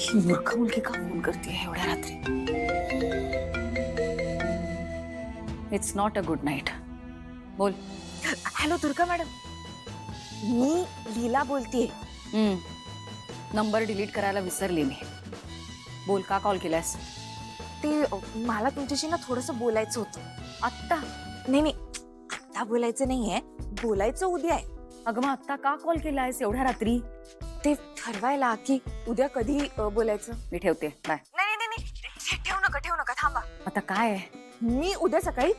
ही मूर्ख मुलगी का फोन करते एवढ्या रात्री? It's not a good night. बोल. हॅलो दुर्गा मॅडम, मी लीला बोलतेय. नंबर डिलीट करायला विसरले मी. बोल, का कॉल केलास? ते मला तुमच्याशी ना थोडंसं बोलायचं होतं. आत्ता? नाही नाही, आता बोलायचं नाहीये, बोलायचं उद्या आहे. अगं मग आत्ता का कॉल केलायस एवढ्या रात्री? ते ठरवायला की उद्या कधी बोलायचं. मी ठेवते. बाय. नाही नाही नाही, ठेवू नका, थांबा. आता काय आहे? मी उद्या सकाळी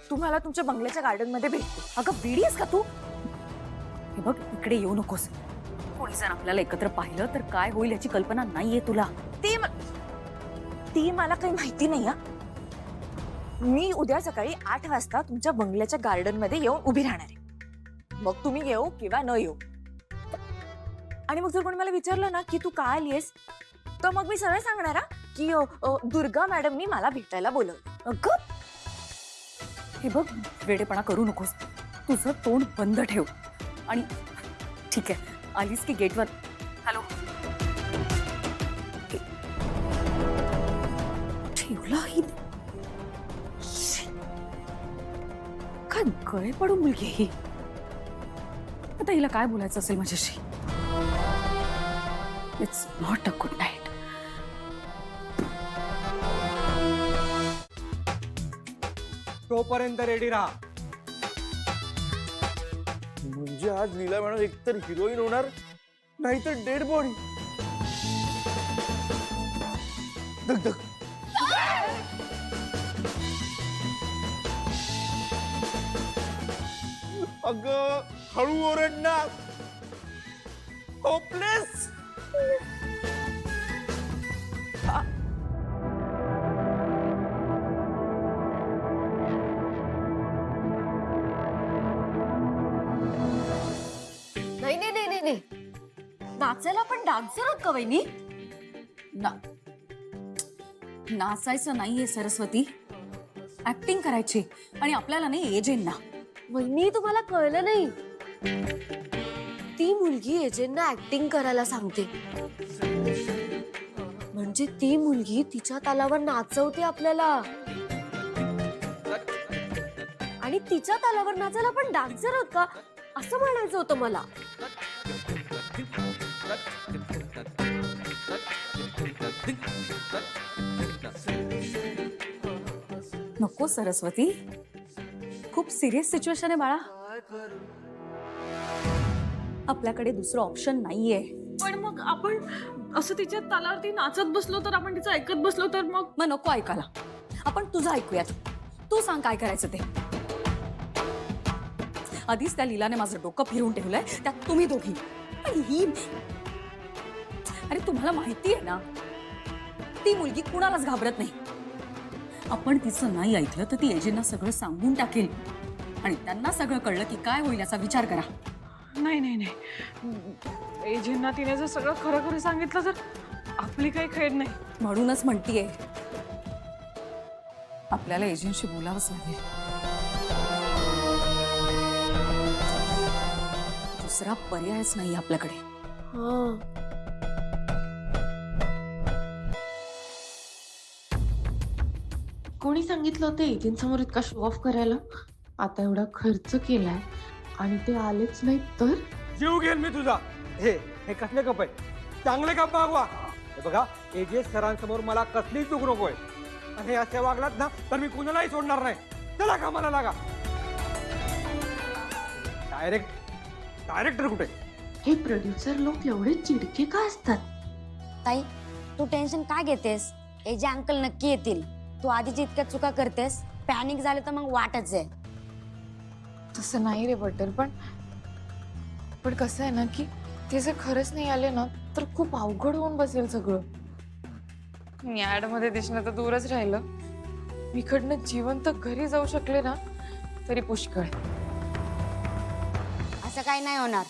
तुम्हाला तुमच्या बंगल्याच्या गार्डन मध्ये भेटते. अगं वेडीस का तू? हे बघ, इकडे येऊ नकोस. कोणी जर आपल्याला एकत्र पाहिलं तर काय होईल याची कल्पना नाहीये तुला. ती मला काही माहिती नाही. मी उद्या सकाळी 8 वाजता तुमच्या बंगल्याच्या गार्डन मध्ये येऊन उभी राहणार आहे. मग तुम्ही येऊ किंवा न येऊ. आणि मग जर कोणी मला विचारलं ना की तू का आलीयस, तर मग मी सरळ सांगणार की दुर्गा मॅडमनी मला भेटायला बोलवलं. अगं हे बघ, वेडेपणा करू नकोस. तुझं तोंड बंद ठेव. आणि ठीक आहे, आलीस की गेटवर. हॅलो. ठेवला ही काय गळे पडून मुलगी ही. आता हिला काय बोलायचं असेल माझ्याशी? It's not a good night. तोपर्यंत रेडी राहा. म्हणजे आज लीला मॅडम एकतर हिरोईन होणार, नाहीतर डेड बॉडी. धक धक. अगं हळू ओरडणार. होपलेस. नाही नाही नाही नाही नाही, नाचायला पण डान्सर आहात का वहिनी? नाचायचं नाहीये सरस्वती, ऍक्टिंग करायची. आणि आपल्याला नाही एजेंना. वहिनी, तुम्हाला कळलं नाही, ती मुलगी एजेंना ऍक्टिंग करायला सांगते. म्हणजे ती मुलगी तिच्या तालावर नाचवते आपल्याला. आणि तिच्या तालावर नाचायला पण डान्सर आहोत का, असं म्हणायचं होतं मला. नको सरस्वती, खूप सिरियस सिच्युएशन आहे बाळा. आपल्याकडे दुसरं ऑप्शन नाहीये. पण मग आपण असं तिच्या तालावरती नाचत बसलो तर, आपण तिचं ऐकत बसलो तर मग नको ऐकायला. आपण तुझं ऐकूयात. तू सांग काय करायचं ते. आधीच त्या लीलाने माझं डोकं फिरवून ठेवलंय, त्यात तुम्ही दोघी. आणि ही, अरे तुम्हाला माहिती आहे ना, ती मुलगी कुणालाच घाबरत नाही. आपण तिचं नाही ऐकलं तर ती एजेंना सगळं सांगून टाकेल. आणि त्यांना सगळं कळलं की काय होईल याचा विचार करा. नाही नाही नाही, एजेंना तिने जर सगळं खरं खरं सांगितलं तर आपली काही खेळ नाही. म्हणूनच म्हणतीये, आपल्याला एजंटशी बोलावंच लागेल. दुसरा पर्यायच नाही आपल्याकडे. कोणी सांगितलं होतं एजंट समोर इतका शो ऑफ करायला? आता एवढा खर्च केलाय आणि ते आलेच नाही तर जीव घेईन मी तुझा. हे हे कसले कप आहे? चांगले कप मागवा. हे बघा, एजेस सरांसमोर मला कसलीच चूक नकोय. आणि हे असे वागलात ना तर मी कुणालाही सोडणार नाही. चला कामाला लागा. डायरेक्टर कुठे? हे प्रोड्युसर लोक एवढे चिडके का असतात? ताई, तू टेन्शन का घेतेस? एजे अंकल नक्की येतील. तू आधीच इतक्या चुका करतेस, पॅनिक झालं तर मग वाटच आहे. तसं नाही रे बटर, पण कसं आहे ना की ते जर खरंच नाही आले ना तर खूप अवघड होऊन बसेल सगळं. ऍड मध्ये दिसणं तर दूरच राहिलं, इकडनं जिवंत घरी जाऊ शकले ना तरी पुष्कळ. असं काही नाही होणार.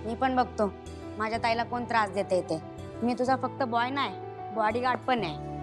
मी पण बघतो माझ्या ताईला कोण त्रास देते ते. मी तुझा फक्त बॉय नाही, बॉडीगार्ड पण आहे.